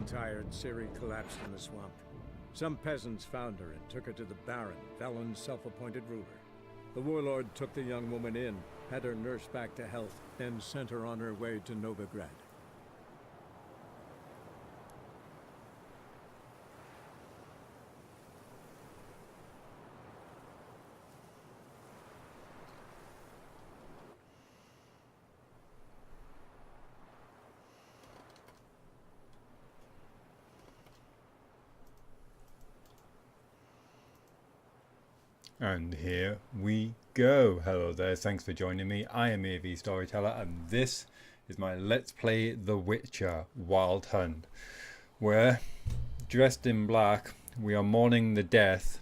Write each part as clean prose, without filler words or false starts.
tired, Ciri collapsed in the swamp. Some peasants found her and took her to the Baron, Felon's self-appointed ruler. The warlord took the young woman in, had her nursed back to health, and sent her on her way to Novigrad. And here we go. Hello there, thanks for joining me. I am AVStoryteller and this is my Let's Play The Witcher Wild Hunt, where, dressed in black, we are mourning the death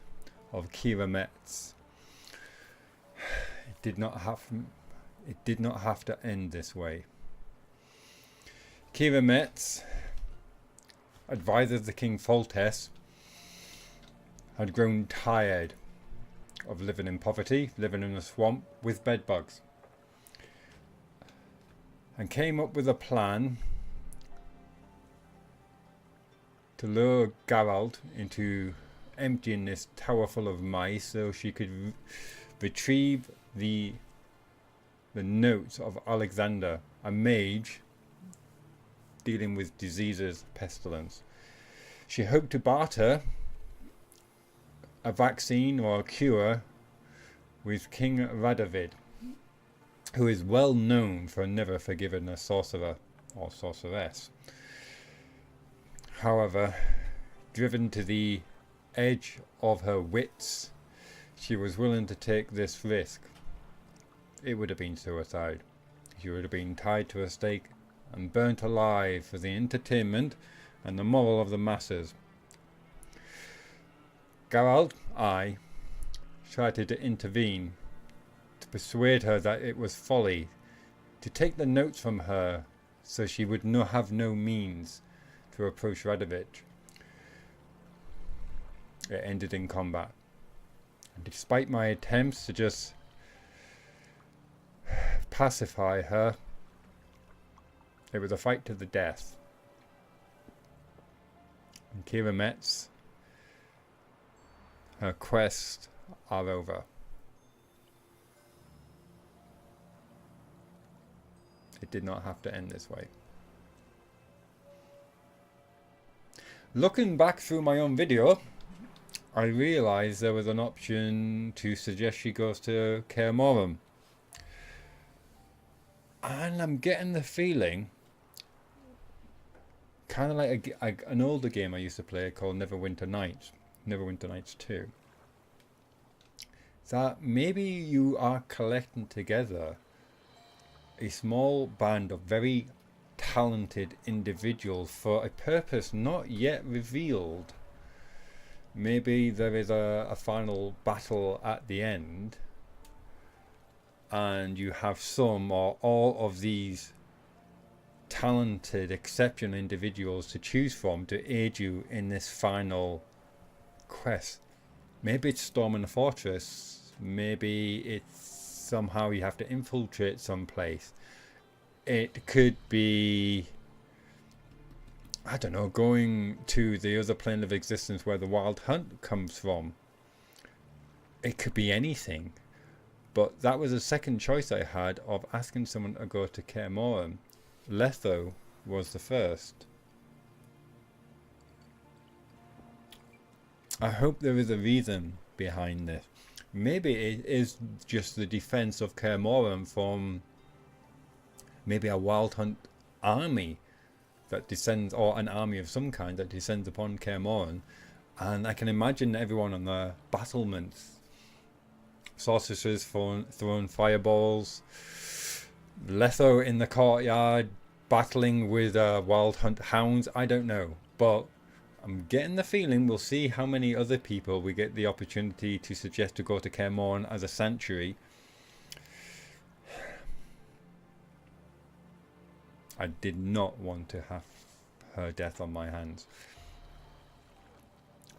of Keira Metz. It did not have to end this way. Keira Metz, advisor of the King Foltest, had grown tired of living in poverty, living in a swamp with bedbugs, and came up with a plan to lure Geralt into emptying this tower full of mice so she could retrieve the notes of Alexander, a mage dealing with diseases, pestilence. She hoped to barter a vaccine or a cure with King Radovid, who is well known for never forgiving a sorcerer or sorceress. However, driven to the edge of her wits, she was willing to take this risk. It would have been suicide. She would have been tied to a stake and burnt alive for the entertainment and the moral of the masses. Geralt, I tried to intervene, to persuade her that it was folly, to take the notes from her so she would have no means to approach Radovid. It ended in combat. And despite my attempts to just pacify her, it was a fight to the death. And Keira Metz, her quests are over. It did not have to end this way. Looking back through my own video, I realised there was an option to suggest she goes to Kaer Morhen. And I'm getting the feeling, kind of like an older game I used to play called Neverwinter Nights 2, that maybe you are collecting together a small band of very talented individuals for a purpose not yet revealed. Maybe there is a final battle at the end and you have some or all of these talented, exceptional individuals to choose from to aid you in this final quest. Maybe it's storming the fortress, maybe it's somehow you have to infiltrate someplace. It could be, I don't know, going to the other plane of existence where the Wild Hunt comes from. It could be anything. But that was a second choice I had of asking someone to go to Kaer Morhen. Letho was the first. I hope there is a reason behind this. Maybe it is just the defense of Kaer Morhen from maybe a Wild Hunt army that descends, or an army of some kind that descends upon Kaer Morhen. And I can imagine everyone on the battlements, sorcerers throwing fireballs, Letho in the courtyard battling with Wild Hunt hounds. I don't know, but I'm getting the feeling we'll see how many other people we get the opportunity to suggest to go to Kaer Morhen as a sanctuary. I did not want to have her death on my hands.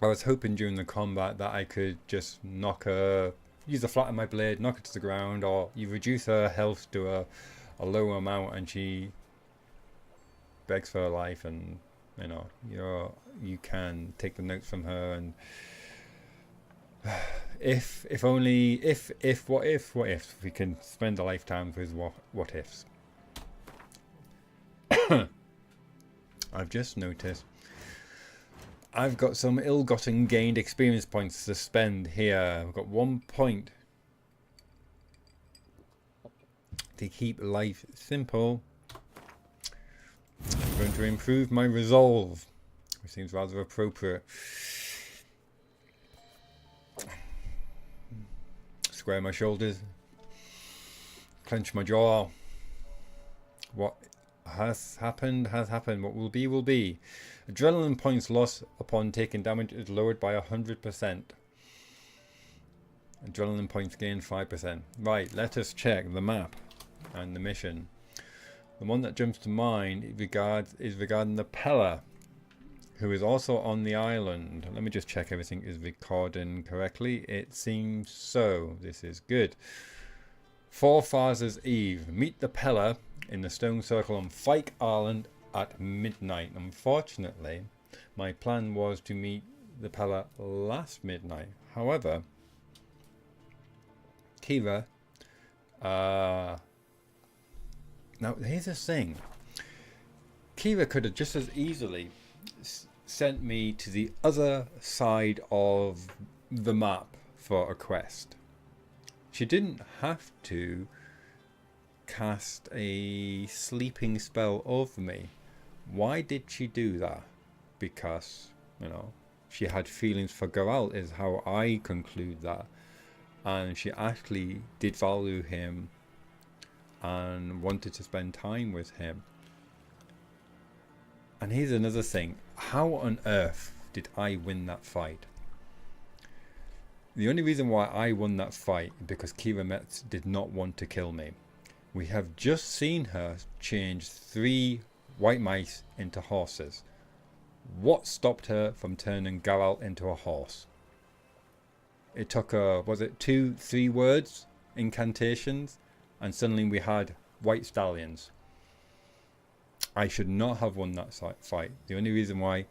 I was hoping during the combat that I could just knock her, use the flat of my blade, knock her to the ground, or you reduce her health to a low amount and she begs for her life and You know, you can take the notes from her, and what if we can spend a lifetime with what ifs. I've just noticed I've got some ill-gotten gained experience points to spend here. I've got 1 point to keep life simple. I'm going to improve my resolve, which seems rather appropriate. Square my shoulders, clench my jaw. What has happened has happened. What will be will be. Adrenaline points lost upon taking damage is lowered by 100%. Adrenaline points gained 5%. Right, let us check the map and the mission. The one that jumps to mind is regarding the Peller, who is also on the island. Let me just check everything is recording correctly. It seems so. This is good. Forefather's Eve. Meet the Peller in the stone circle on Fyke Island at midnight. Unfortunately, my plan was to meet the Peller last midnight. However, Kira, now here's the thing. Kira could have just as easily sent me to the other side of the map for a quest. She didn't have to cast a sleeping spell over me. Why did she do that? Because, you know, she had feelings for Geralt, is how I conclude that. And she actually did value him and wanted to spend time with him. And here's another thing. How on earth did I win that fight? The only reason why I won that fight is because Kira Metz did not want to kill me. We have just seen her change 3 white mice into horses. What stopped her from turning Geralt into a horse? It took her, was it 2-3 words, incantations, and suddenly we had white stallions. I should not have won that fight. The only reason why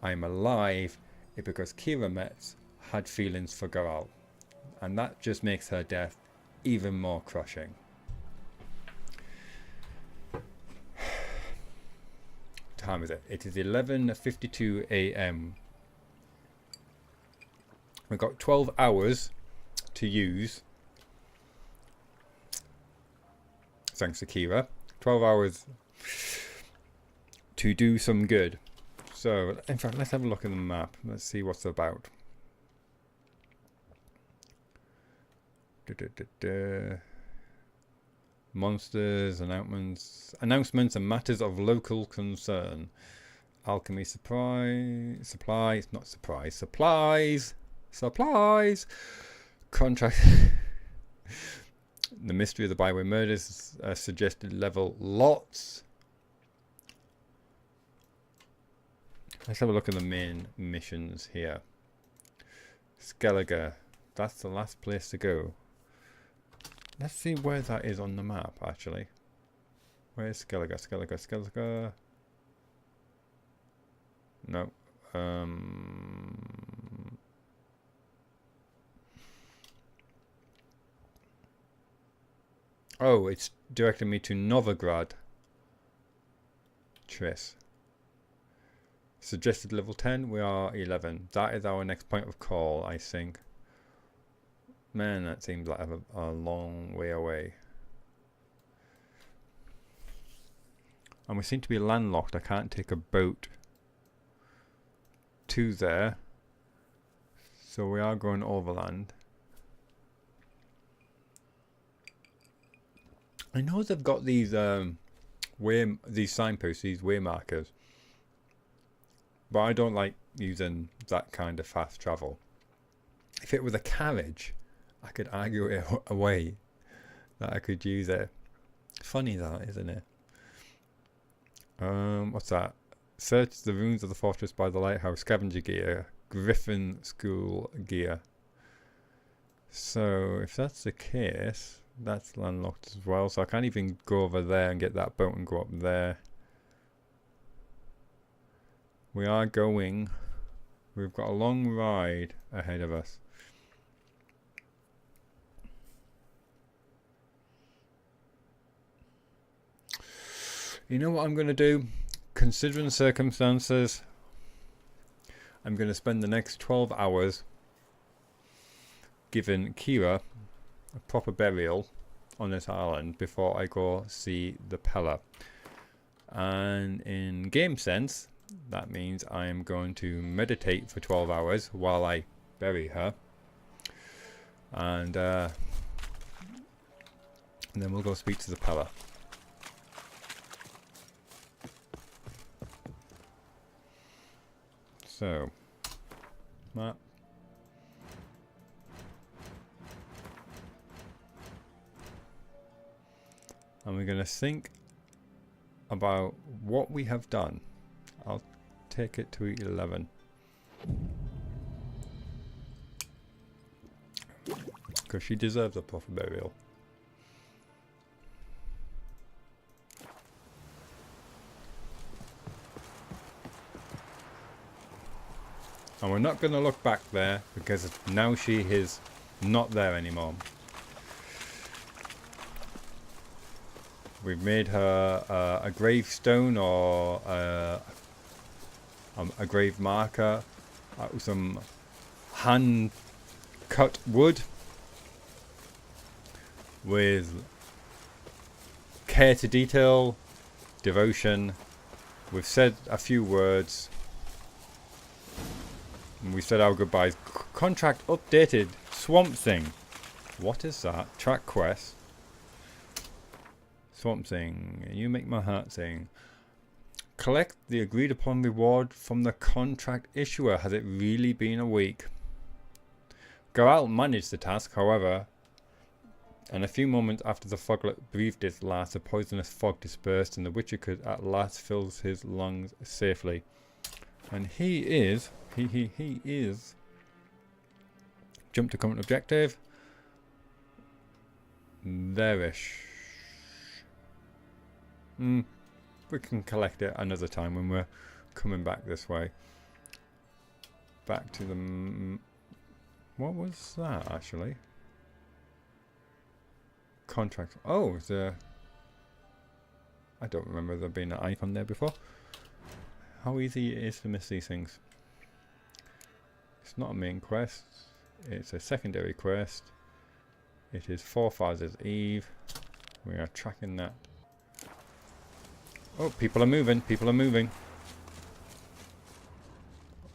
I'm alive is because Kira Metz had feelings for Geralt, and that just makes her death even more crushing. What time is it? It is 11:52 a.m. We've got 12 hours to use. Thanks to Kira. 12 hours to do some good. So, in fact, let's have a look at the map. Let's see what's about. Monsters, announcements and matters of local concern. Alchemy supplies. Contract. The mystery of the Byway murders. Suggested level lots. Let's have a look at the main missions here. Skellige. That's the last place to go. Let's see where that is on the map, actually. Where's Skellige? Skellige. No. Oh, it's directing me to Novigrad. Triss. Suggested level 10, we are 11. That is our next point of call, I think. Man, that seems like a long way away. And we seem to be landlocked. I can't take a boat to there. So we are going overland. I know they've got these these signposts, these way markers. But I don't like using that kind of fast travel. If it was a carriage, I could argue it away that I could use it. Funny that, isn't it? What's that? Search the ruins of the fortress by the lighthouse. Scavenger gear. Griffin school gear. So if that's the case, that's landlocked as well. So I can't even go over there and get that boat and go up there. We are going. We've got a long ride ahead of us. You know what I'm going to do? Considering circumstances, I'm going to spend the next 12 hours giving Kira a proper burial on this island before I go see the Pella. And in game sense, that means I am going to meditate for 12 hours while I bury her. And then we'll go speak to the Pella. So, map. And we're going to think about what we have done. I'll take it to 11. Because she deserves a proper burial. And we're not going to look back there because now she is not there anymore. We've made her a gravestone or a grave marker out of some hand cut wood with care to detail, devotion. We've said a few words. And we said our goodbyes. Contract updated. Swamp Thing. What is that? Track quest. Swamp Thing. You make my heart sing. Collect the agreed upon reward from the contract issuer. Has it really been a week? Geralt managed the task, however, and a few moments after the foglet breathed its last, the poisonous fog dispersed and the Witcher could at last fill his lungs safely. And he is jump to current objective. There-ish. We can collect it another time when we're coming back this way. Back to the... what was that, actually? Contract. Oh, I don't remember there being an icon there before. How easy it is to miss these things. It's not a main quest. It's a secondary quest. It is Forefather's Eve. We are tracking that. Oh, people are moving. People are moving.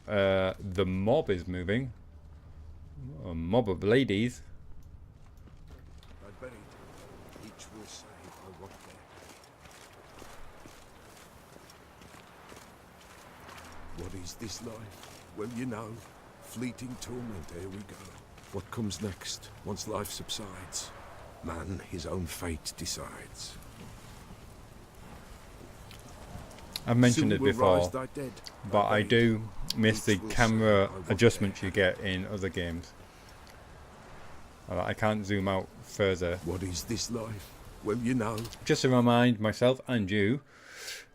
The mob is moving. A mob of ladies. I buried. Each will say I walked there. What is this life? Well, you know, fleeting torment, here we go. What comes next, once life subsides? Man, his own fate decides. I've mentioned it before, but I do miss the camera adjustments you get in other games. I can't zoom out further. What is this life? Well, you know. Just to remind myself and you,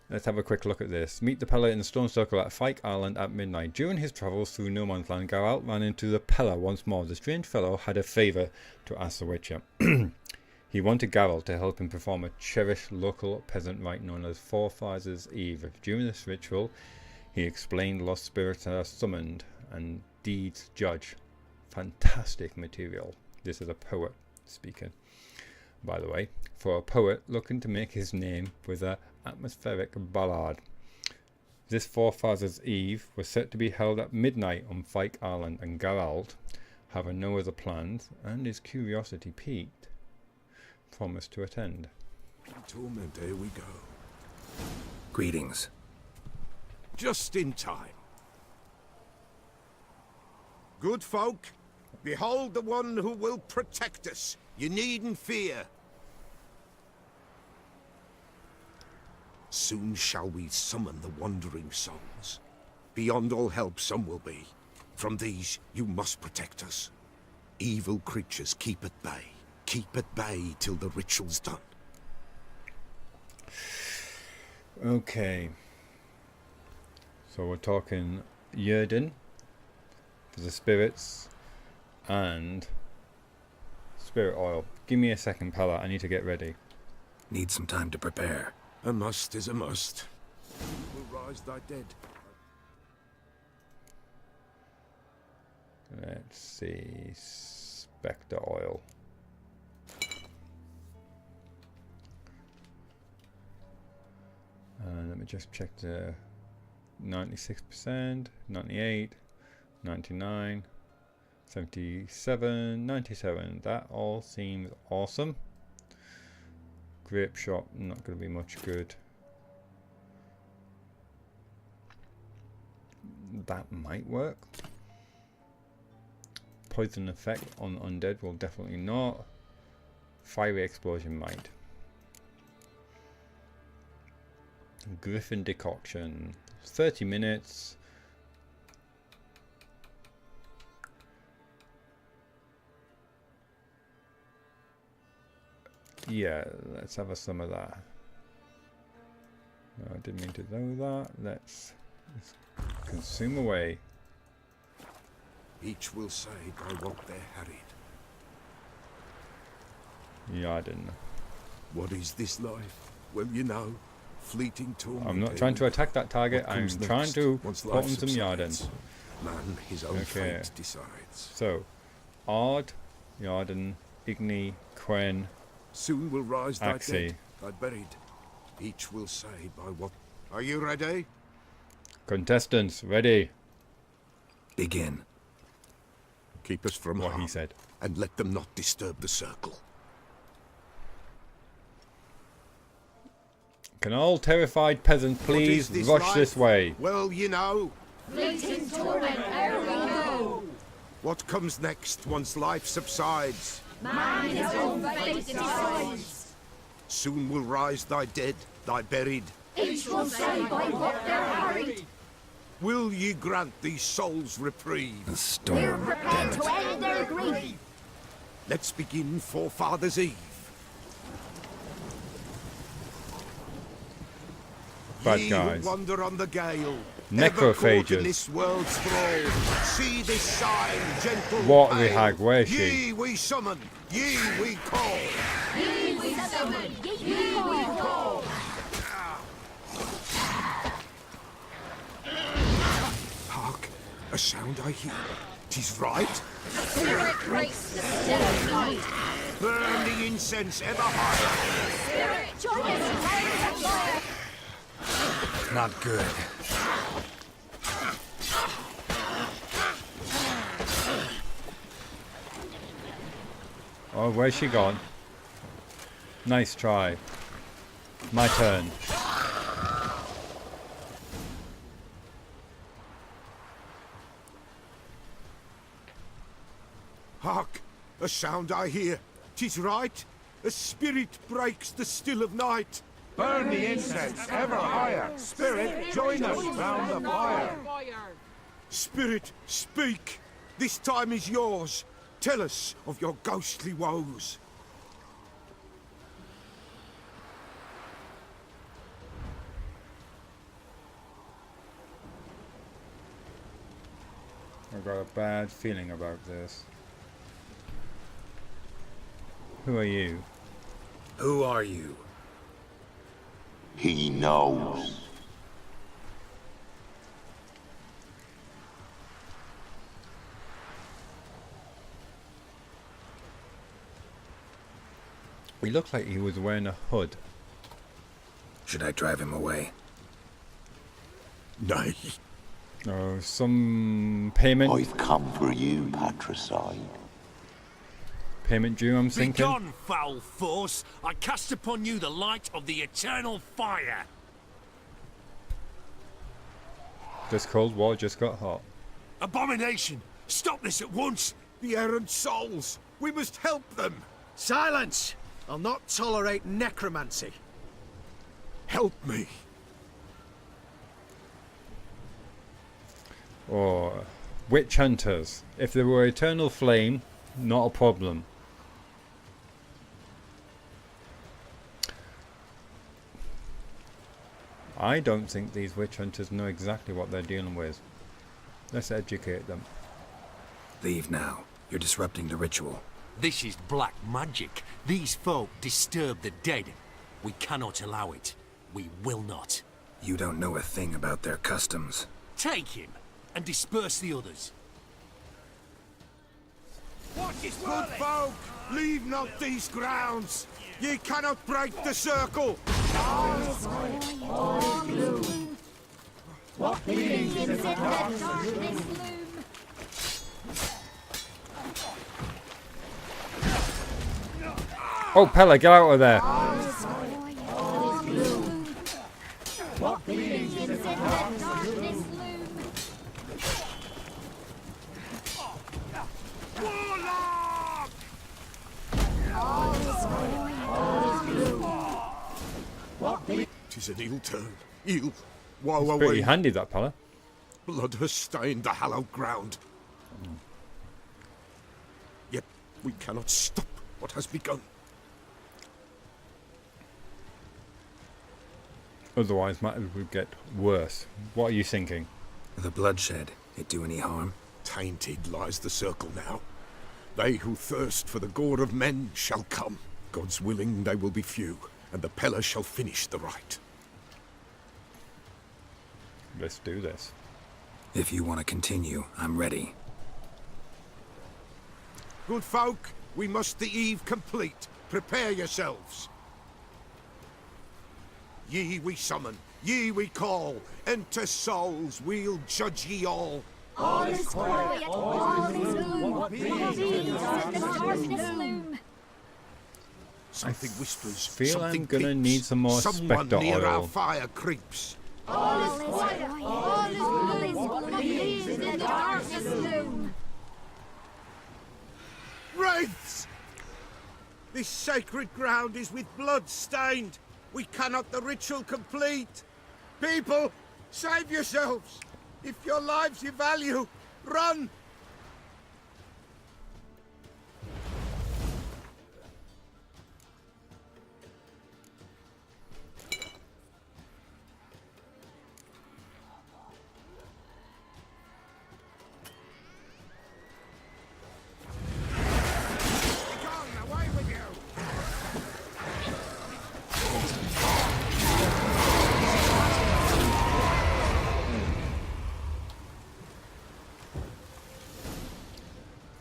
let's have a quick look at this. Meet the Pella in the Stone Circle at Fyke Island at midnight. During his travels through No Man's Land, Geralt ran into the Pella once more. The strange fellow had a favour to ask the Witcher. He wanted Geralt to help him perform a cherished local peasant rite known as Forefather's Eve. During this ritual, he explained lost spirits are summoned and deeds judged. Fantastic material. This is a poet speaking, by the way, for a poet looking to make his name with an atmospheric ballad. This Forefather's Eve was set to be held at midnight on Fyke Island, and Geralt, having no other plans and his curiosity piqued, promised to attend. Torment, here we go. Greetings. Just in time. Good folk, behold the one who will protect us. You needn't fear. Soon shall we summon the wandering souls. Beyond all help some will be. From these you must protect us. Evil creatures keep at bay. Keep at bay till the ritual's done. Okay. So we're talking Yrden for the spirits and spirit oil. Give me a second, Pala. I need to get ready. Need some time to prepare. A must is a must. Will rise thy dead. Let's see. Spectre oil. Let me just check the 96%, 98, 99, 77, 97. That all seems awesome. Grape shot, not going to be much good. That might work. Poison effect on undead will definitely not. Fiery explosion might. Griffin decoction, 30 minutes. Yeah, let's have some of that. No, I didn't mean to do that. Let's consume away. Each will say by what they're harried. Yarden. What is this life? Well, you know, fleeting torment. I'm not trying to attack that target. I'm trying to Once put life on some Yarden. subsides, man his own fate decides. So, Ard, Yarden, Igni, Quen, Soon will rise thy Axie. dead, thy buried. Each will say by what. Are you ready? Contestants, ready. Begin. Keep us from What harm, he said. and let them not disturb the circle. Can all terrified peasants please What is rush life? this way? Well, you know. Fleeting torment ere we know. What comes next once life subsides? Man his own fate decides. Soon will rise thy dead, thy buried. Each will say by what they're harried. Will ye grant these souls reprieve? The We're storm, damn prepared it. to end their grief. Let's begin Forefather's Eve. Bad Ye guys. who wander on the gale, Necrophages. ever caught in this world's thrall, see this sign, gentle Watery pale. hag, where is she? Ye we summon, ye we call. Ye we summon, ye we call. Hark, a sound I hear. 'Tis right. Spirit breaks the still of night. Burn the incense ever higher. Spirit joins the fire. Not good. Oh, where's she gone? Nice try. My turn. Hark, a sound I hear. 'Tis right. A spirit breaks the still of night. Burn the incense ever higher. Spirit, join us round the fire. Spirit, speak. This time is yours. Tell us of your ghostly woes. I've got a bad feeling about this. Who are you? Who are you? He knows. He looked like he was wearing a hood. Should I drive him away? Nay. Oh, some payment. I've come for you, patricide. Payment due, I'm thinking. Begone, foul force! I cast upon you the light of the eternal fire! This Cold War just got hot. Abomination! Stop this at once! The errant souls. We must help them. Silence! I'll not tolerate necromancy. Help me. Or witch hunters. If they were eternal flame, not a problem. I don't think these witch hunters know exactly what they're dealing with. Let's educate them. Leave now. You're disrupting the ritual. This is black magic. These folk disturb the dead. We cannot allow it. We will not. You don't know a thing about their customs. Take him and disperse the others. Good folk, leave not these grounds. Ye cannot break the circle. What begins in the darkness loom? Oh, Pella, get out of there! What begins in the darkness loom? Warlock! Tis an ill turn. Ill. Woe Pretty away. handy, that Pella. Blood has stained the hallowed ground. Yet we cannot stop what has begun. Otherwise, matters would get worse. What are you thinking? The bloodshed, it do any harm? Tainted lies the circle now. They who thirst for the gore of men shall come. God's willing they will be few, and the Pella shall finish the rite. Let's do this. If you want to continue, I'm ready. Good folk, we must the eve complete. Prepare yourselves. Ye we summon, ye we call. Enter souls, we'll judge ye all. All is quiet, all is gloom. What begins in the darkness loom? Something whispers, Feel something I'm gonna peeps. need some more Someone spectre near our oil. fire creeps. All is quiet, all is gloom. What begins in the darkness loom? Wraiths! This sacred ground is with blood stained. We cannot the ritual complete. People, save yourselves. If your lives you value, run! Begone, away with you!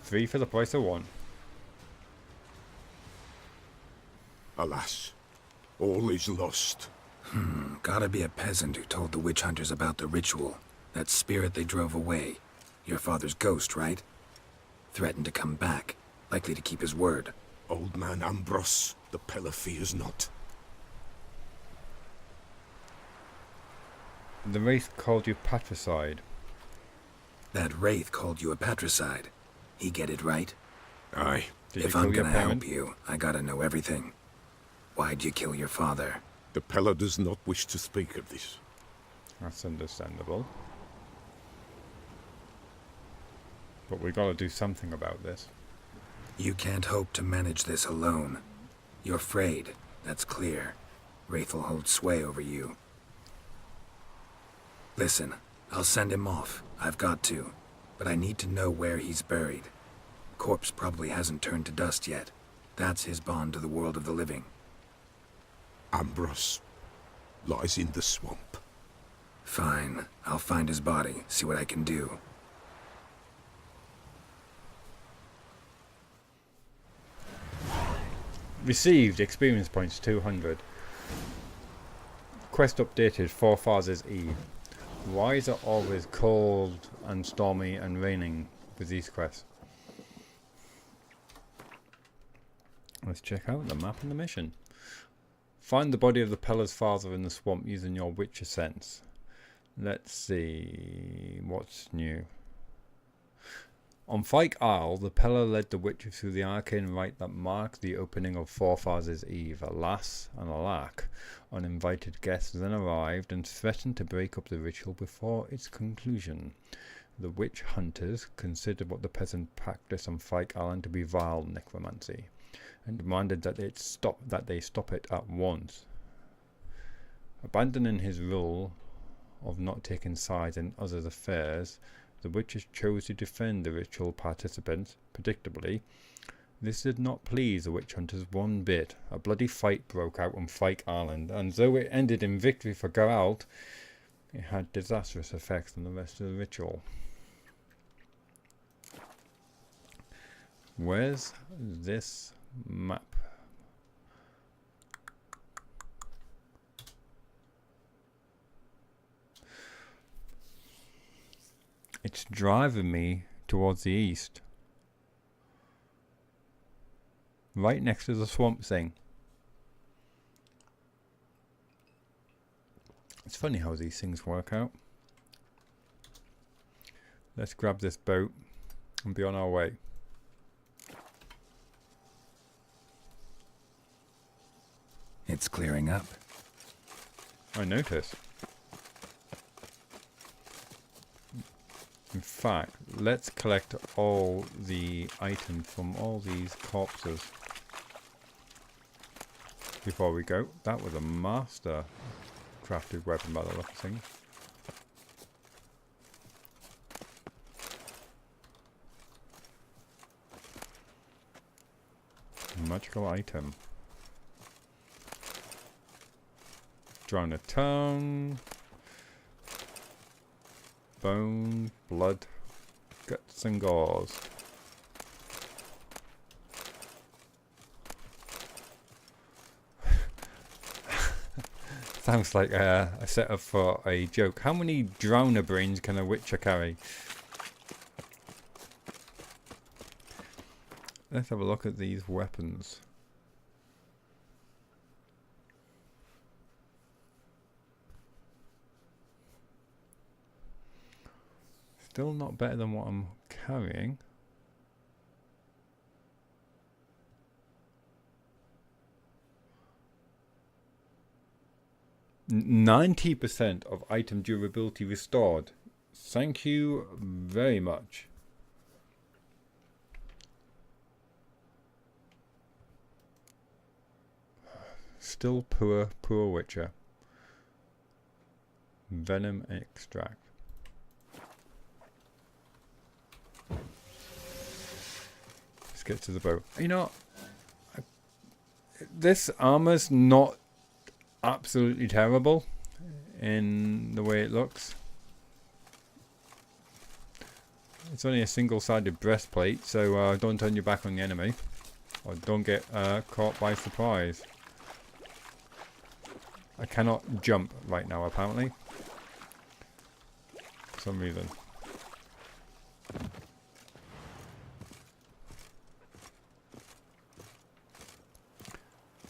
Three for the price of one. Alas, all is lost. Gotta be a peasant who told the witch hunters about the ritual. That spirit they drove away. Your father's ghost, right? Threatened to come back. Likely to keep his word. Old man Ambros, the Pella fears not. The wraith called you patricide. That wraith called you a patricide. He get it right? Aye. Did you If kill I'm your gonna parent? help you, I gotta know everything. Why'd you kill your father? The Pella does not wish to speak of this. That's understandable. But we gotta do something about this. You can't hope to manage this alone. You're afraid, that's clear. Wraith will hold sway over you. Listen, I'll send him off. I've got to. But I need to know where he's buried. Corpse probably hasn't turned to dust yet. That's his bond to the world of the living. Ambros lies in the swamp. Fine. I'll find his body, see what I can do. Received experience points 200. Quest updated Forefather's Eve. Why is it always cold and stormy and raining with these quests? Let's check out the map and the mission. Find the body of the Pella's father in the swamp using your Witcher sense. Let's see what's new. On Fyke Isle, the Pella led the Witcher through the arcane rite that marked the opening of Forefather's Eve. Alas and alack, uninvited guests then arrived and threatened to break up the ritual before its conclusion. The witch hunters considered what the peasant practiced on Fyke Island to be vile necromancy, and demanded that they stop it at once. Abandoning his rule of not taking sides in others' affairs, the witches chose to defend the ritual participants. Predictably, this did not please the witch hunters one bit. A bloody fight broke out on Fyke Island, and though it ended in victory for Geralt, it had disastrous effects on the rest of the ritual. Where's this map? It's driving me towards the east. Right next to the swamp thing. It's funny how these things work out. Let's grab this boat and be on our way. It's clearing up. I notice. In fact, let's collect all the items from all these corpses before we go. That was a master crafted weapon by the look of things. Magical item. Drown a tongue. Bone, blood, guts and gauze. Sounds like a setup for a joke. How many drowner brains can a witcher carry? Let's have a look at these weapons. Still not better than what I'm carrying. N 90% of item durability restored. Thank you very much. Still poor witcher. Venom extract. Let's get to the boat. You know, this armor's not absolutely terrible in the way it looks. It's only a single-sided breastplate, so don't turn your back on the enemy, or don't get caught by surprise. I cannot jump right now, apparently, for some reason.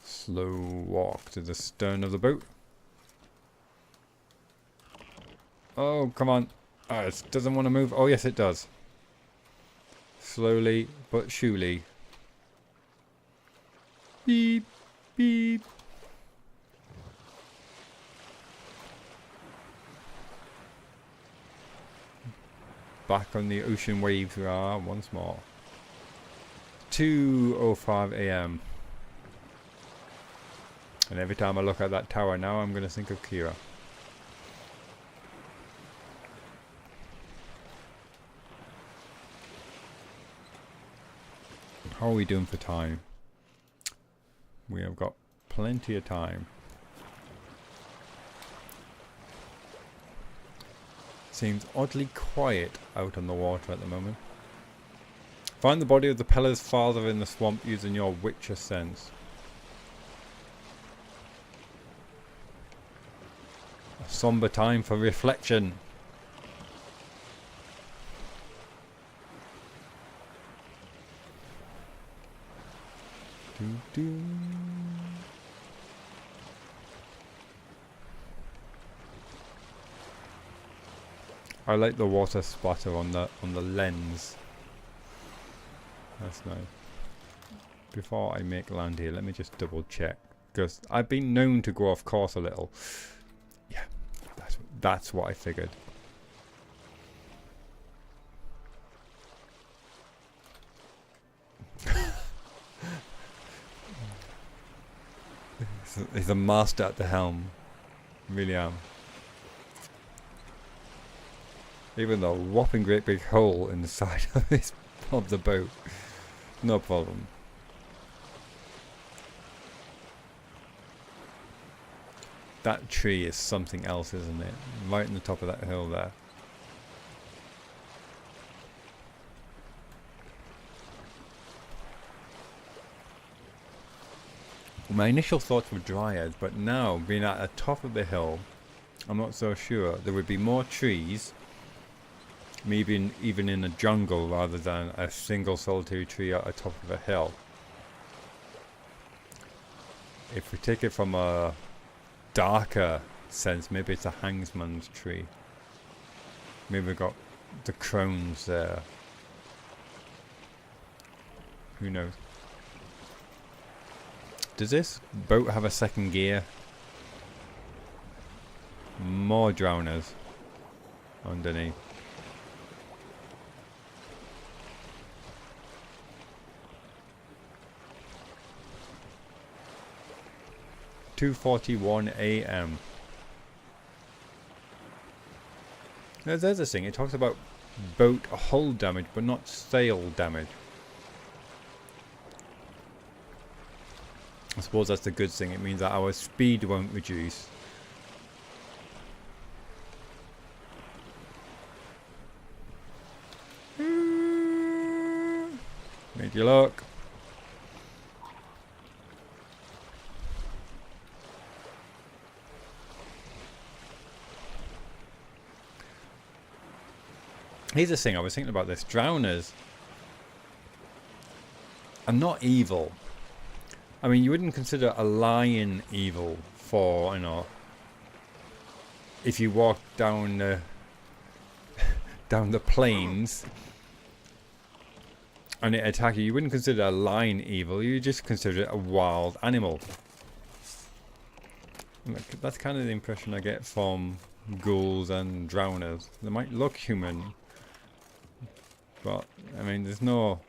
Slow walk to the stern of the boat. Oh, come on. It doesn't want to move. Oh, yes, it does. Slowly but surely. Beep, beep. Back on the ocean waves we are once more. 2:05 AM. And every time I look at that tower now, I'm going to think of Kira. How are we doing for time? We have got plenty of time. Seems oddly quiet out on the water at the moment. Find the body of the Peller's father in the swamp using your Witcher sense. A somber time for reflection. Doo-doo. I like the water splatter on the lens. That's nice. Before I make land here, let me just double check, because I've been known to go off course a little. Yeah, that's what I figured. He's a master at the helm. Really am. Even the whopping great big hole in the side of the boat. No problem. That tree is something else, isn't it? Right in the top of that hill there. My initial thoughts were dryads, but now, being at the top of the hill, I'm not so sure. There would be more trees, maybe even in a jungle rather than a single solitary tree at the top of a hill. If we take it from a darker sense, maybe it's a hangsman's tree. Maybe we've got the crones there. Who knows? Does this boat have a second gear? More drowners underneath. (2:41 a.m.) Now there's a thing. It talks about boat hull damage, but not sail damage. I suppose that's the good thing. It means that our speed won't reduce. Made you look. Here's the thing. I was thinking about this. Drowners are not evil. I mean, you wouldn't consider a lion evil for, you know, if you walk down the down the plains and it attack you. You wouldn't consider a lion evil. You just consider it a wild animal. Like, that's kind of the impression I get from ghouls and drowners. They might look human, but I mean, there's no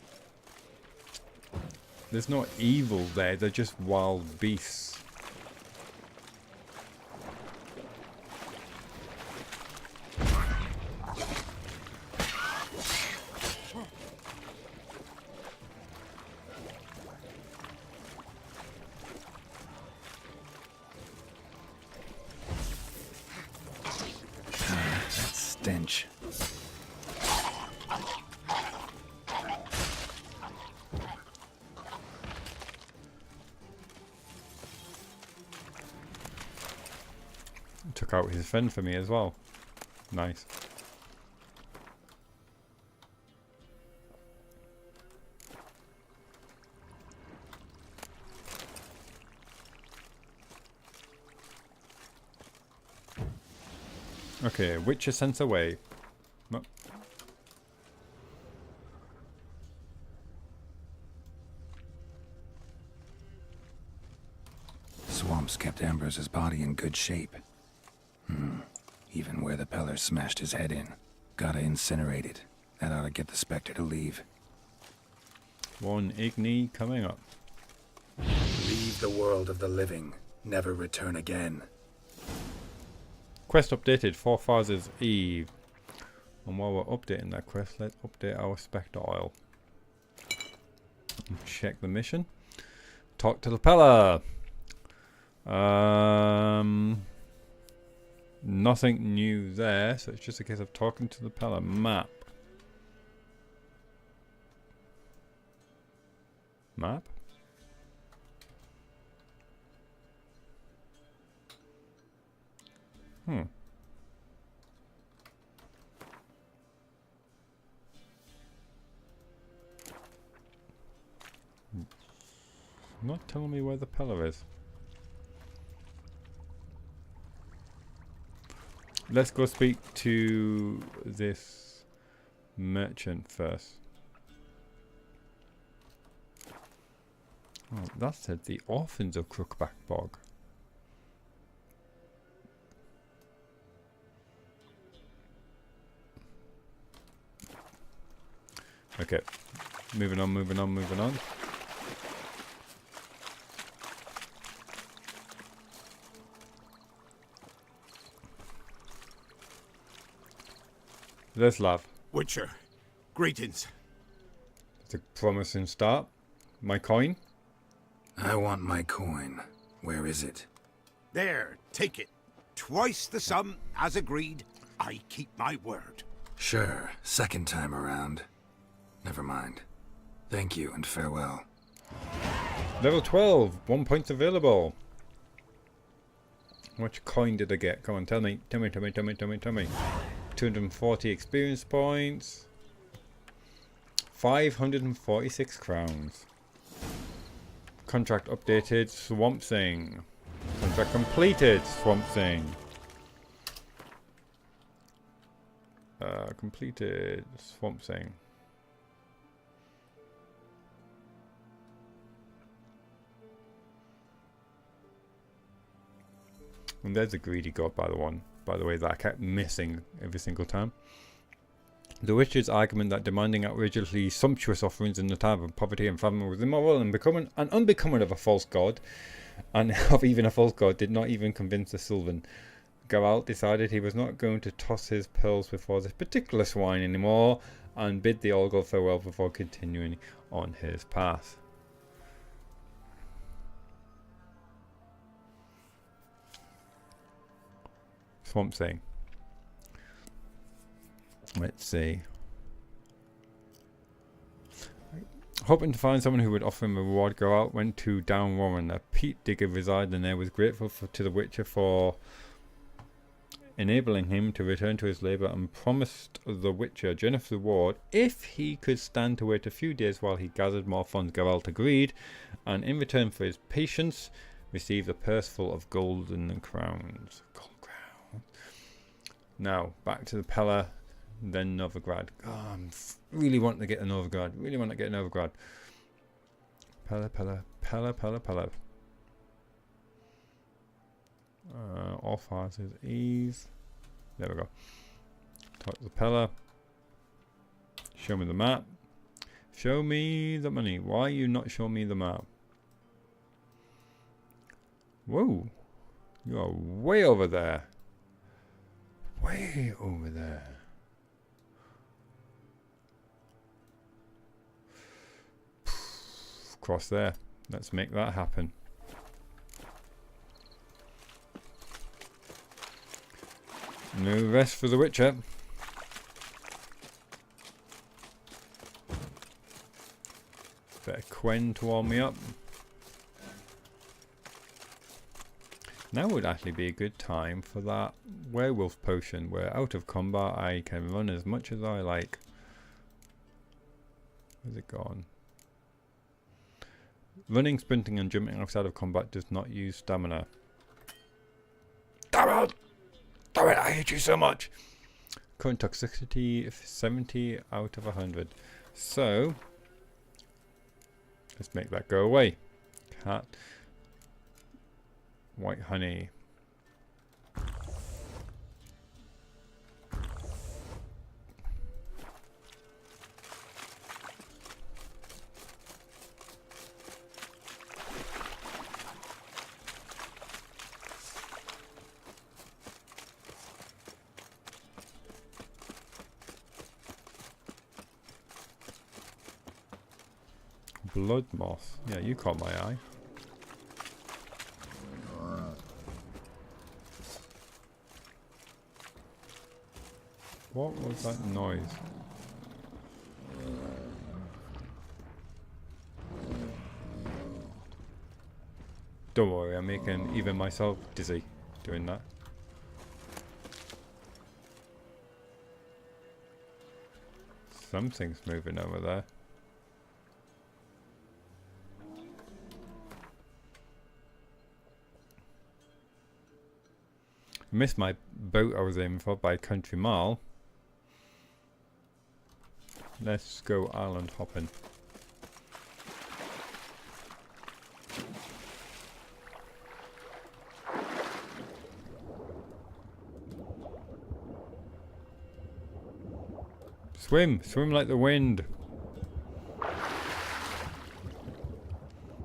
evil there. They're just wild beasts. That stench. Took out his friend for me as well. Nice. Okay, Witcher sent away. No. Swamps kept Ambrose's body in good shape. Even where the Peller smashed his head in. Gotta incinerate it. That ought to get the Spectre to leave. One Igni coming up. Leave the world of the living. Never return again. Quest updated, Forefather's Eve. And while we're updating that quest, let's update our Spectre oil. Check the mission. Talk to the Peller. Nothing new there, so it's just a case of talking to the Peller. Map. Map? Not telling me where the Peller is. Let's go speak to this merchant first. Oh, that said the Orphans of Crookback Bog. Okay, moving on, moving on, moving on. Leslav. Witcher, greetings. It's a promising start. My coin? I want my coin. Where is it? There, take it. Twice the sum, as agreed. I keep my word. Sure, second time around. Never mind. Thank you and farewell. Level 12, 1 point available. How much coin did I get? Come on, tell me. 240 experience points. 546 crowns. Contract updated, Swamp Thing. Contract completed, Swamp Thing. Completed, Swamp Thing. And there's a greedy god, by the way, that I kept missing every single time. The witch's argument that demanding outrageously sumptuous offerings in the time of poverty and famine was immoral and unbecoming of a false god, and of even a false god, did not even convince the Sylvan. Geralt decided he was not going to toss his pearls before this particular swine anymore, and bid the old god farewell before continuing on his path. Swamp Thing. Let's see. Hoping to find someone who would offer him a reward, Geralt went to Down Warren. A peat digger resided there, was grateful to the Witcher for enabling him to return to his labour, and promised the Witcher a generous reward if he could stand to wait a few days while he gathered more funds. Geralt agreed, and in return for his patience, received a purse full of golden crowns. Gold crowns. Now, back to the Pella, then Novigrad. Oh, I'm really wanting to get a Novigrad. Really want to get a Novigrad. Pella. All files is ease. There we go. Talk to the Pella. Show me the map. Show me the money. Why are you not showing me the map? Whoa. You are way over there. Way over there. Cross there. Let's make that happen. No rest for the Witcher. Better Quen to warm me up. Now would actually be a good time for that werewolf potion, where out of combat I can run as much as I like. Where's it gone? Running, sprinting and jumping outside of combat does not use stamina. Damn it! Damn it, I hate you so much! Current toxicity 70 out of 100. So, let's make that go away. Cat. White honey. Blood moth. Yeah, you caught my eye. What was that noise? Don't worry, I'm making even myself dizzy doing that. Something's moving over there. I missed my boat I was aiming for by country mile. Let's go island hopping. Swim! Swim like the wind!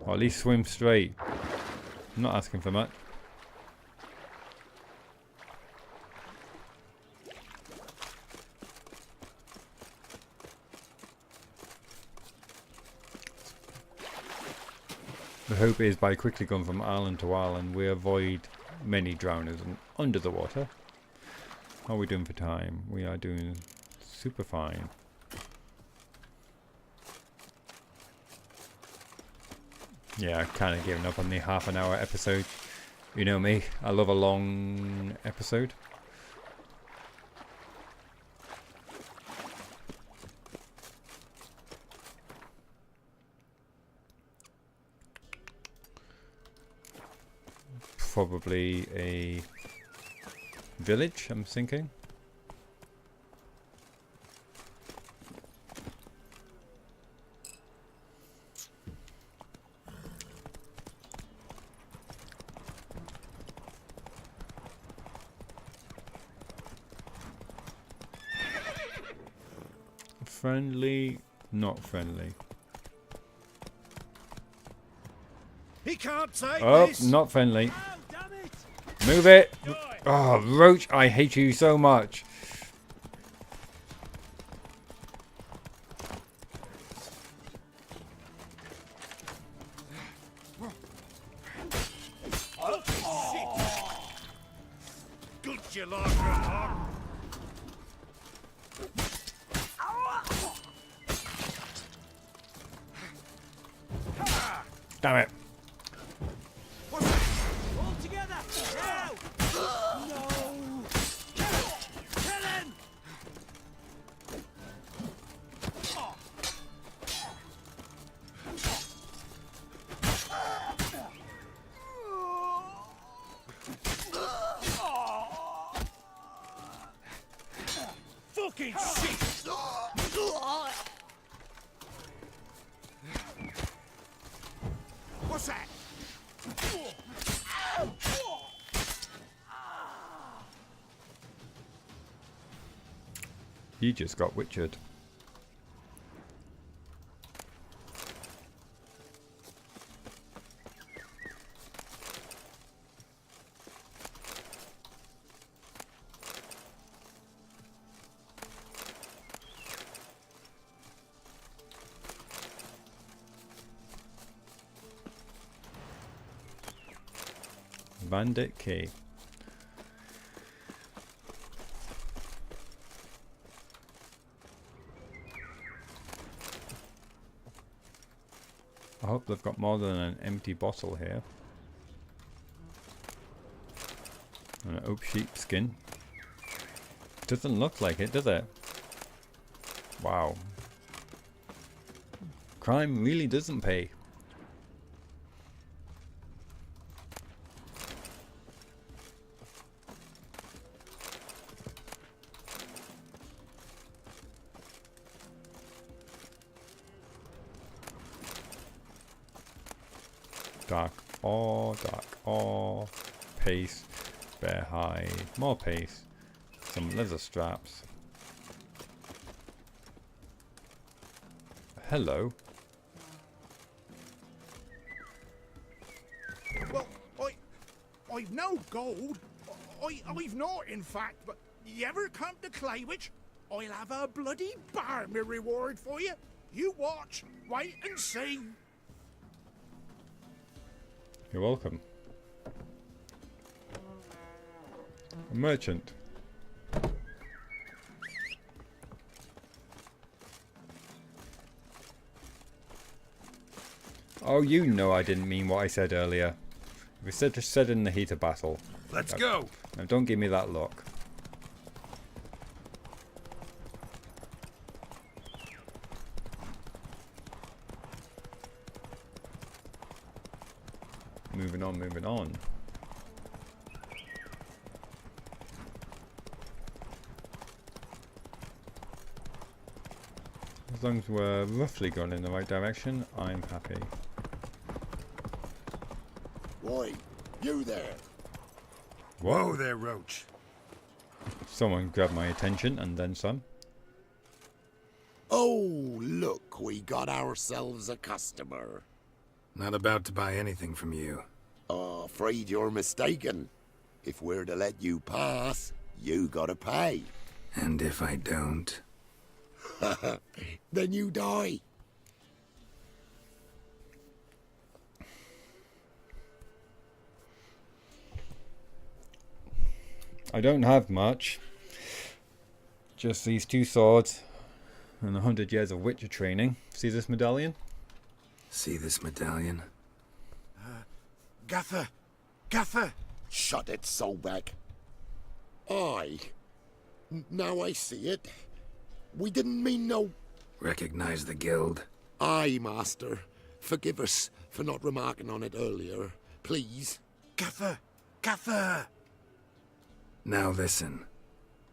Or at least swim straight. I'm not asking for much. The hope is by quickly going from island to island, we avoid many drowners under the water. How are we doing for time? We are doing super fine. Yeah, I've kind of given up on the half-an-hour episode. You know me, I love a long episode. Probably a village, I'm thinking. Friendly, not friendly. He can't take Oh, this. not friendly. Move it! Oh, Roach, I hate you so much. Good you like that. Damn it. All together. Now. No. Kill him. Fucking shit. What's that? You just got Witchered. Bandit key. I hope they've got more than an empty bottle here. And an oak sheepskin. Doesn't look like it, does it? Wow. Crime really doesn't pay. Dark ore, paste, bear hide, more paste, some leather straps. Hello. Well, I've no gold. I've not, in fact, but you ever come to Claywich, I'll have a bloody barmy reward for you. You watch, wait and see. You're welcome. A merchant. Oh, you know I didn't mean what I said earlier. We just said in the heat of battle. Let's go. Now don't give me that look. Moving on, moving on. As long as we're roughly going in the right direction, I'm happy. Why, you there? Whoa there, Roach. Someone grabbed my attention and then some. Oh, look, we got ourselves a customer. Not about to buy anything from you. Oh, afraid you're mistaken. If we're to let you pass, you gotta pay. And if I don't? Then you die. I don't have much. Just these 2 swords and 100 years of Witcher training. See this medallion? See this medallion? Gaffer! Gaffer! Shut it, Solbeck. Aye. Now I see it. We didn't mean no... Recognize the guild? Aye, master. Forgive us for not remarking on it earlier. Please. Gaffer! Gaffer! Now listen.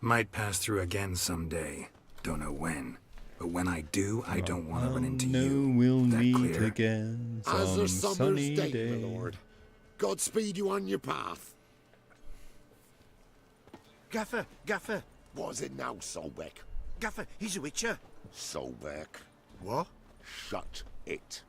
Might pass through again someday. Don't know when. But when I do, I don't want to run into you. We'll That meet clear? again As some a summer's sunny day, day. my lord. Godspeed you on your path. Gaffer, Gaffer, Was it now, Solbeck? Gaffer, he's a witcher. Solbeck. What? Shut it.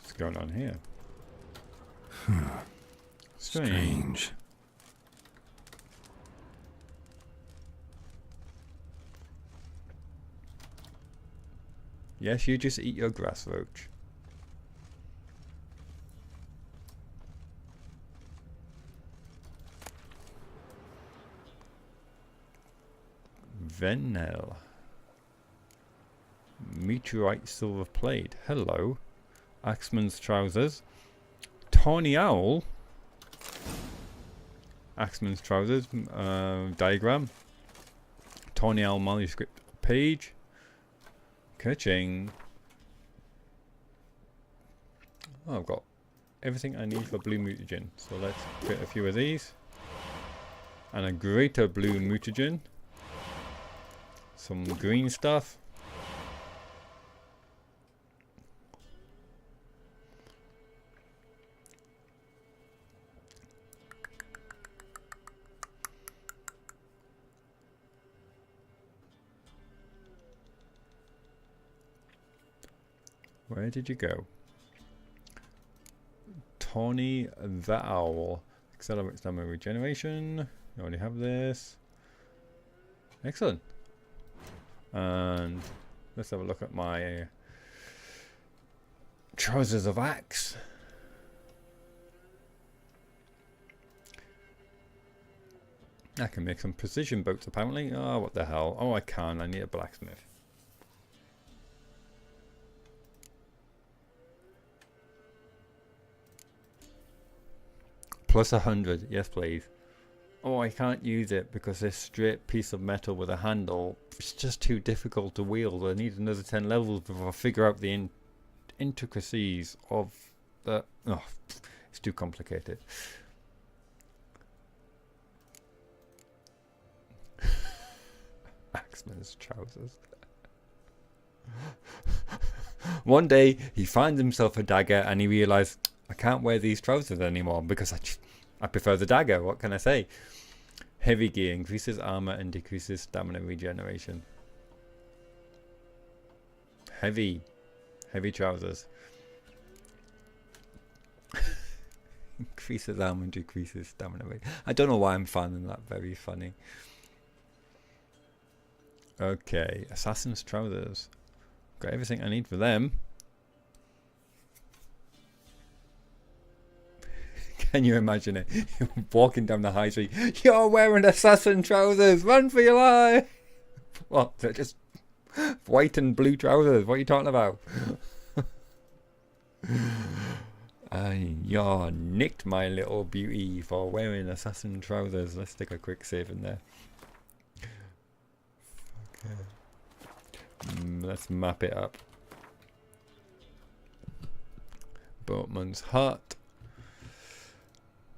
What's going on here? Strange. Yes, you just eat your grass, Roach. Venel. Meteorite silver plate. Hello. Axeman's trousers. Tawny owl. Axeman's trousers. Diagram. Tawny owl manuscript page. Ka-ching. Oh, I've got everything I need for blue mutagen. So let's get a few of these. And a greater blue mutagen. Some green stuff. Where did you go? Tawny the Owl. Accelerates damage regeneration. You already have this. Excellent. And let's have a look at my trousers of axe. I can make some precision boats apparently. Oh, what the hell. Oh, I can. I need a blacksmith. Plus 100. Yes, please. Oh, I can't use it because this straight piece of metal with a handle, it's just too difficult to wield. I need another 10 levels before I figure out the intricacies of the... Oh, it's too complicated. Axeman's trousers. One day, he finds himself a dagger and he realized, I can't wear these trousers anymore because I prefer the dagger. What can I say? Heavy gear increases armor and decreases stamina regeneration. Heavy trousers. Increases armor and decreases stamina. I don't know why I'm finding that very funny. Okay, assassin's trousers. Got everything I need for them. Can you imagine it? Walking down the high street. You're wearing assassin trousers. Run for your life. What? They're just white and blue trousers. What are you talking about? You nicked my little beauty for wearing assassin trousers. Let's take a quick save in there. Okay. Let's map it up. Boatman's hut.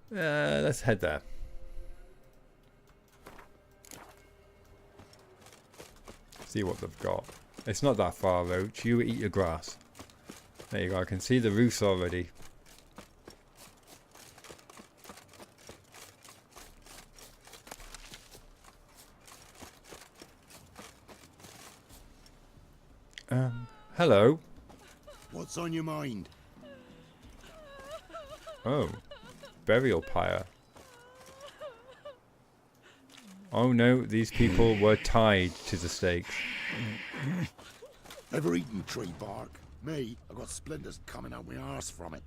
Let's head there. See what they've got. It's not that far, Roach. You eat your grass. There you go. I can see the roofs already. Hello. What's on your mind? Oh. Burial pyre. Oh no, these people were tied to the stakes. Ever eaten tree bark? Me, I got splinters coming out my arse from it.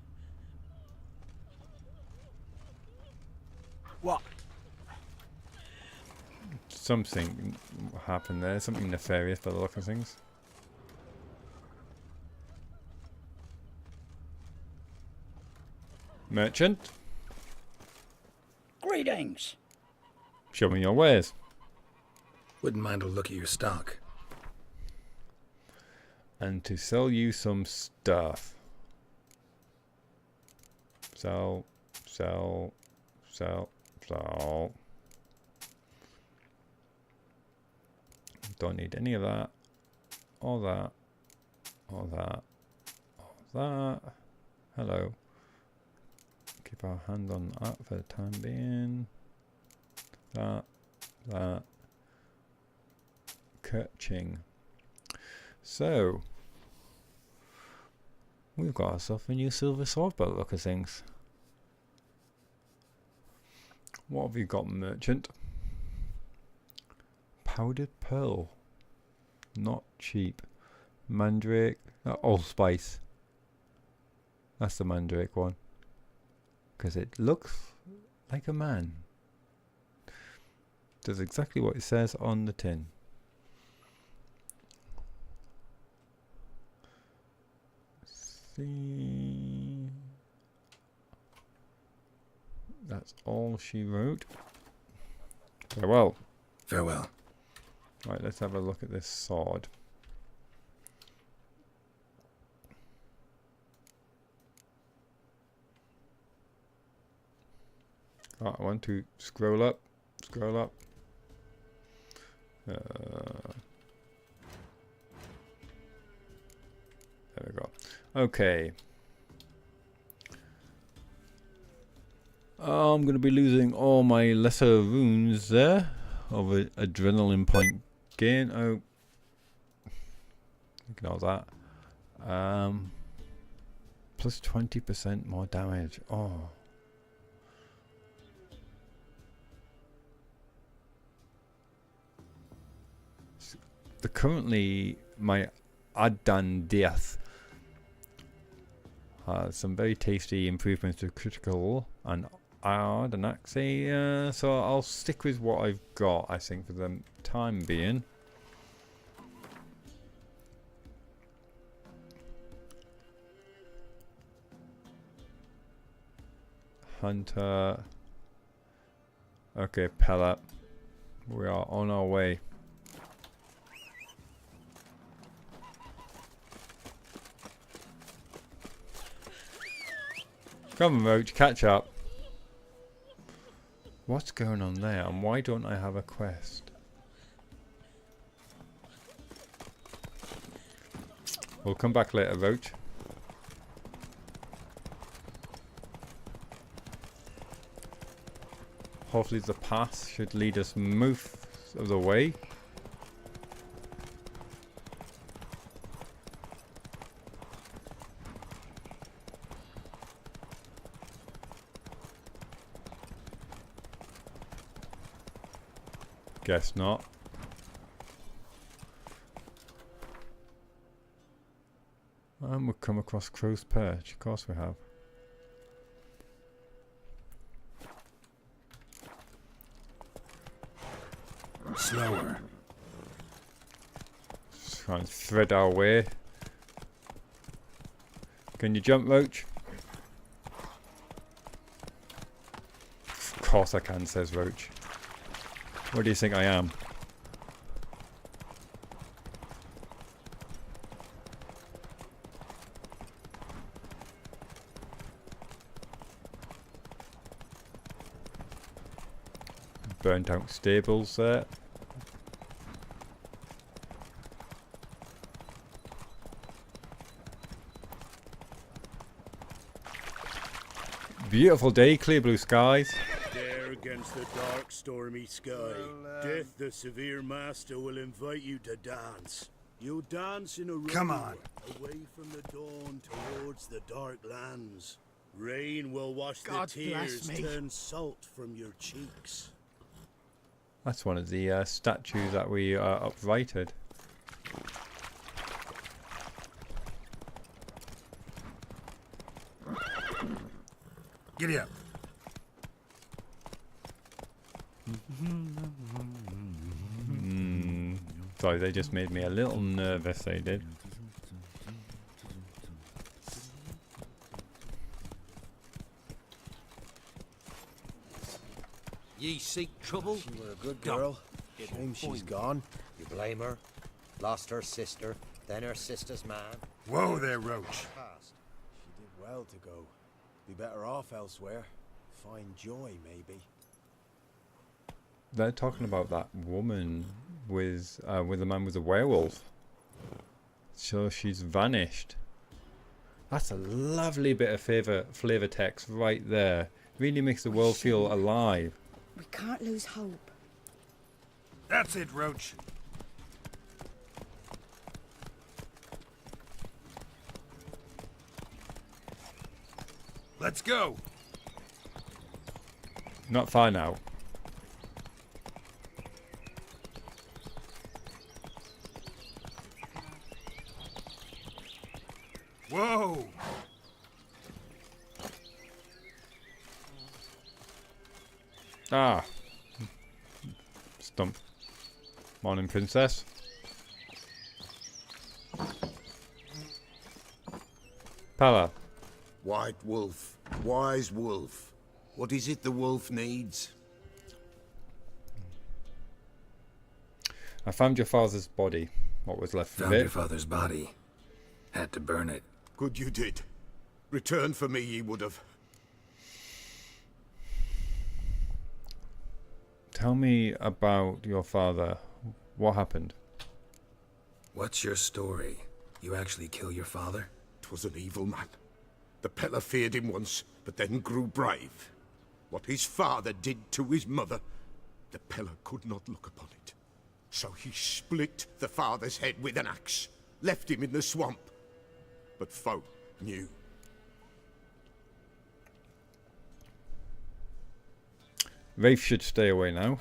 What? Something happened there. Something nefarious by the look of things. Merchant, Greetings. show me your wares. Wouldn't mind a look at your stock. And to sell you some stuff. Sell. Don't need any of that. All that. Hello. Keep our hand on that for the time being. That. Kerching. So, we've got ourselves a new silver sword by the look of things. What have you got, merchant? Powdered pearl. Not cheap. Mandrake. Allspice. That's the mandrake one. Because it looks like a man. Does exactly what it says on the tin. See. That's all she wrote. Farewell. Farewell. Right, let's have a look at this sword. Right, I want to scroll up. There we go. Okay. I'm going to be losing all my lesser runes there of adrenaline point gain. Oh, ignore that. Plus 20% more damage. Oh. Currently, my Adan Death has some very tasty improvements to critical and Ard and Axie, so I'll stick with what I've got, I think, for the time being. Hunter. Okay, Pellet. We are on our way. Come on, Roach, catch up. What's going on there, and why don't I have a quest? We'll come back later, Roach. Hopefully the path should lead us most of the way. Guess not. And we'll come across Crow's Perch. Of course we have. Slower. Just try and thread our way. Can you jump, Roach? Of course I can, says Roach. What do you think I am? Burnt out stables there. Beautiful day, clear blue skies. There against the dark, stormy sky, Death, the severe master, will invite you to dance. You'll dance in a row. Come on. Away from the dawn towards the dark lands. Rain will wash God the tears, bless me. turn salt from your cheeks. That's one of the statues that we uprighted. Giddy up. Sorry, they just made me a little nervous, they did. Ye seek trouble? She were a good girl. Shame she's gone. You blame her? Lost her sister, then her sister's man. Whoa there, Roach. Past. She did well to go. Be better off elsewhere. Find joy, maybe. They're talking about that woman with the man with the werewolf. So she's vanished. That's a lovely bit of flavor text right there. Really makes the world feel alive. We can't lose hope. That's it, Roach. Let's go. Not far now. Whoa! Ah. Stump. Morning, princess. Pala. White wolf, wise wolf. What is it the wolf needs? I found your father's body. What was left of Found it? your father's body. Had to burn it. Good you did. Return for me ye would have. Tell me about your father. What happened? What's your story? You actually kill your father? 'Twas an evil man. The Peller feared him once, but then grew brave. What his father did to his mother, the Peller could not look upon it. So he split the father's head with an axe, left him in the swamp. But folk knew. Rafe should stay away now.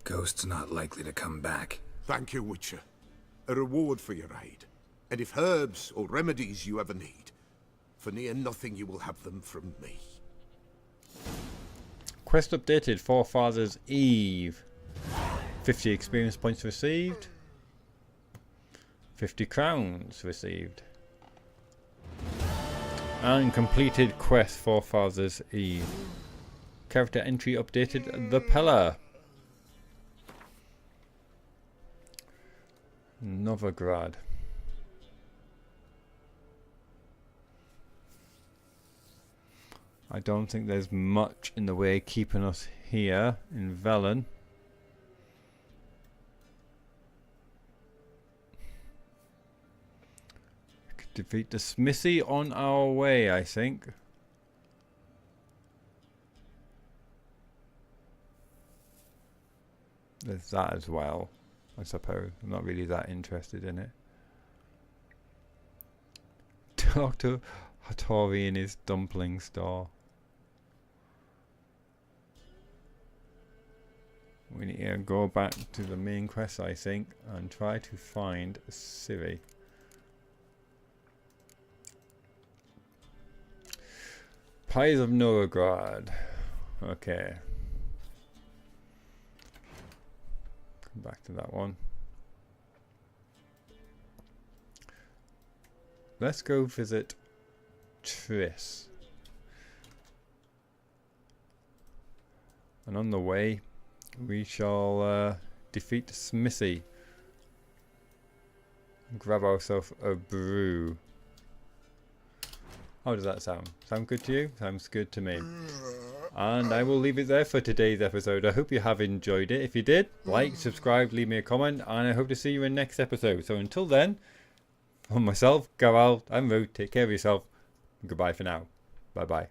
Ghost's not likely to come back. Thank you, Witcher. A reward for your aid. And if herbs or remedies you ever need, for near nothing you will have them from me. Quest updated. Forefather's Eve. 50 experience points received. 50 crowns received. And completed quest Forefather's Eve. Character entry updated. The Peller. Novigrad. I don't think there's much in the way keeping us here in Velen. We could defeat the smithy on our way, I think. There's that as well, I suppose. I'm not really that interested in it. Dr. Hattori in his dumpling store. We need to go back to the main quest, I think, and try to find Ciri. Pies of Novigrad. Okay. Come back to that one. Let's go visit Triss. And on the way, we shall defeat Smithy. Grab ourselves a brew. How does that sound? Sound good to you? Sounds good to me. And I will leave it there for today's episode. I hope you have enjoyed it. If you did, like, subscribe, leave me a comment, and I hope to see you in the next episode. So until then, from myself, Geralt, and Root, take care of yourself. Goodbye for now. Bye bye.